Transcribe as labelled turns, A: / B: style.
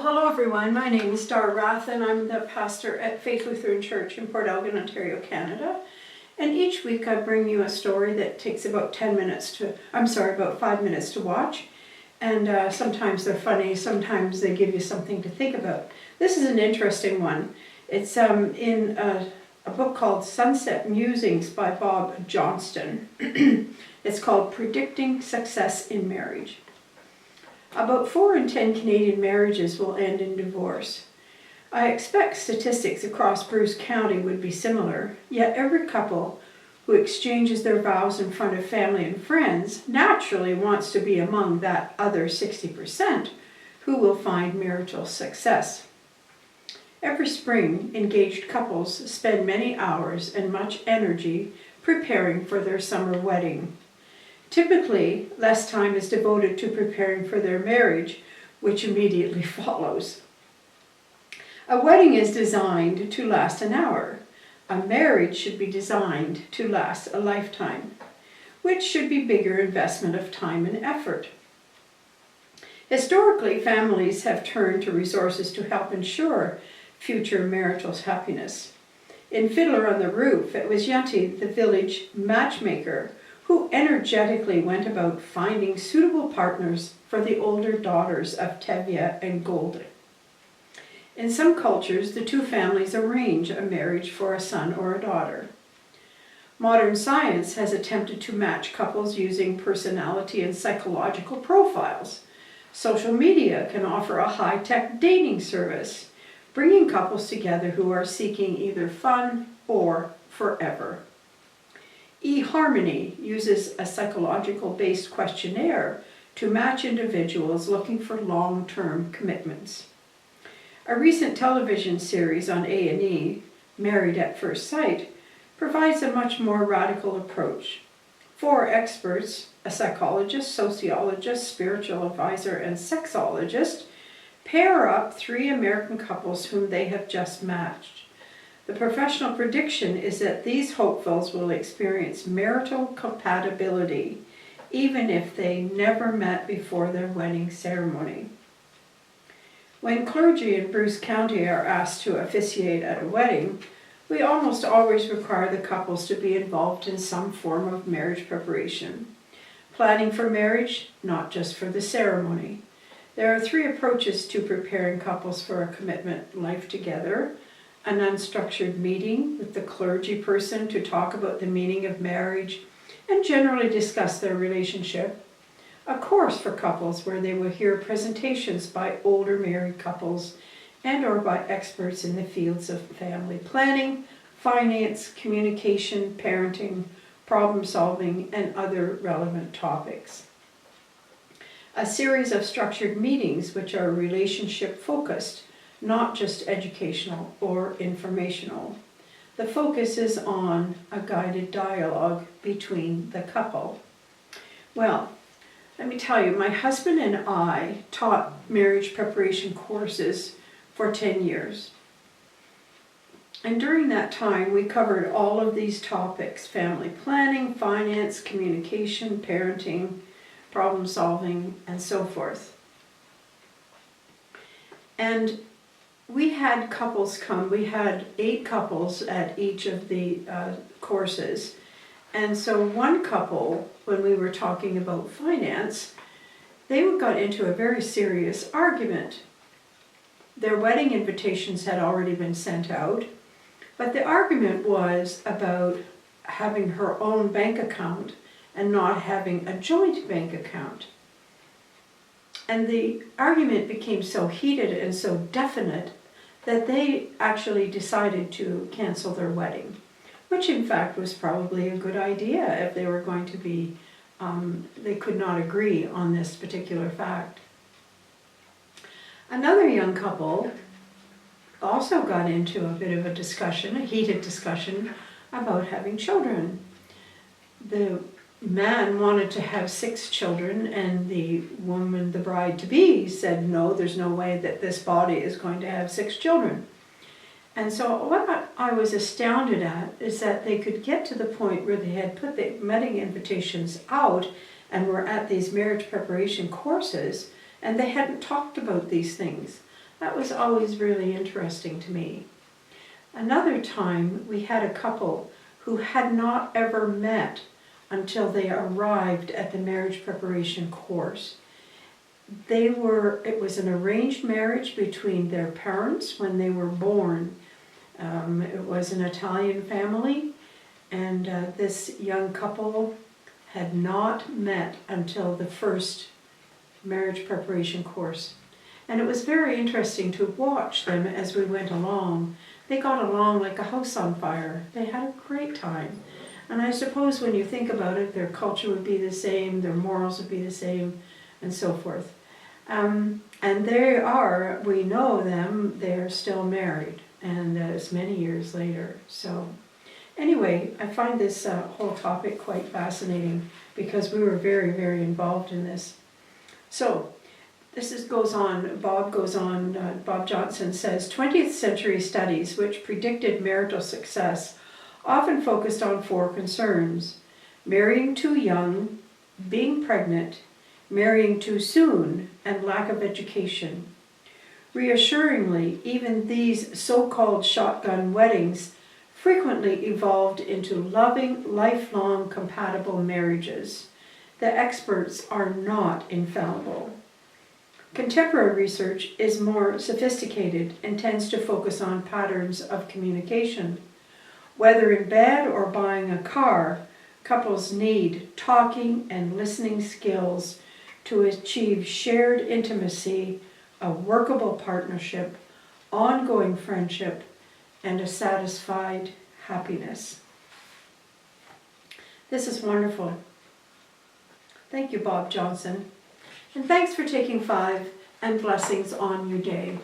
A: Hello everyone. My name is Dar Rath and I'm the pastor at Faith Lutheran Church in Port Elgin, Ontario, Canada. And each week I bring you a story that takes about 5 minutes to watch. And sometimes they're funny, sometimes they give you something to think about. This is an interesting one. It's in a book called Sunset Musings by Bob Johnston. It's called Predicting Success in Marriage. About 4 in 10 Canadian marriages will end in divorce. I expect statistics across Bruce County would be similar, yet every couple who exchanges their vows in front of family and friends naturally wants to be among that other 60% who will find marital success. Every spring, engaged couples spend many hours and much energy preparing for their summer wedding. Typically, less time is devoted to preparing for their marriage, which immediately follows. A wedding is designed to last an hour. A marriage should be designed to last a lifetime, which should be bigger investment of time and effort. Historically, families have turned to resources to help ensure future marital happiness. In Fiddler on the Roof, it was Yunty, the village matchmaker, who energetically went about finding suitable partners for the older daughters of Tevye and Golde. In some cultures, the two families arrange a marriage for a son or a daughter. Modern science has attempted to match couples using personality and psychological profiles. Social media can offer a high-tech dating service, bringing couples together who are seeking either fun or forever. eHarmony uses a psychological-based questionnaire to match individuals looking for long-term commitments. A recent television series on A&E, Married at First Sight, provides a much more radical approach. 4 experts, a psychologist, sociologist, spiritual advisor, and sexologist, pair up 3 American couples whom they have just matched. The professional prediction is that these hopefuls will experience marital compatibility, even if they never met before their wedding ceremony. When clergy in Bruce County are asked to officiate at a wedding, we almost always require the couples to be involved in some form of marriage preparation. Planning for marriage, not just for the ceremony. There are 3 approaches to preparing couples for a commitment life together: an unstructured meeting with the clergy person to talk about the meaning of marriage and generally discuss their relationship, a course for couples where they will hear presentations by older married couples and or by experts in the fields of family planning, finance, communication, parenting, problem solving, and other relevant topics. A series of structured meetings which are relationship focused, not just educational or informational. The focus is on a guided dialogue between the couple. Well, let me tell you, my husband and I taught marriage preparation courses for 10 years. And during that time, we covered all of these topics: family planning, finance, communication, parenting, problem solving, and so forth. And we had couples come. We had 8 couples at each of the courses. And so one couple, when we were talking about finance, they got into a very serious argument. Their wedding invitations had already been sent out, but the argument was about having her own bank account and not having a joint bank account. And the argument became so heated and so definite that they actually decided to cancel their wedding, which in fact was probably a good idea if they were going to be, they could not agree on this particular fact. Another young couple also got into a bit of a discussion, a heated discussion, about having children. The man wanted to have 6 children, and the woman, the bride-to-be, said, no, there's no way that this body is going to have 6 children. And so what I was astounded at is that they could get to the point where they had put the wedding invitations out and were at these marriage preparation courses, and they hadn't talked about these things. That was always really interesting to me. Another time we had a couple who had not ever met until they arrived at the marriage preparation course. It was an arranged marriage between their parents when they were born. It was an Italian family, and this young couple had not met until the first marriage preparation course. And it was very interesting to watch them as we went along. They got along like a house on fire. They had a great time. And I suppose when you think about it, their culture would be the same, their morals would be the same, and so forth. And we know them, they're still married, and it's many years later. So anyway, I find this whole topic quite fascinating because we were very, very involved in this. So goes on, Bob Johnston says, 20th century studies which predicted marital success often focused on 4 concerns: marrying too young, being pregnant, marrying too soon, and lack of education. Reassuringly, even these so-called shotgun weddings frequently evolved into loving, lifelong, compatible marriages. The experts are not infallible. Contemporary research is more sophisticated and tends to focus on patterns of communication. Whether in bed or buying a car, couples need talking and listening skills to achieve shared intimacy, a workable partnership, ongoing friendship, and a satisfied happiness. This is wonderful. Thank you, Bob Johnston. And thanks for taking 5, and blessings on your day.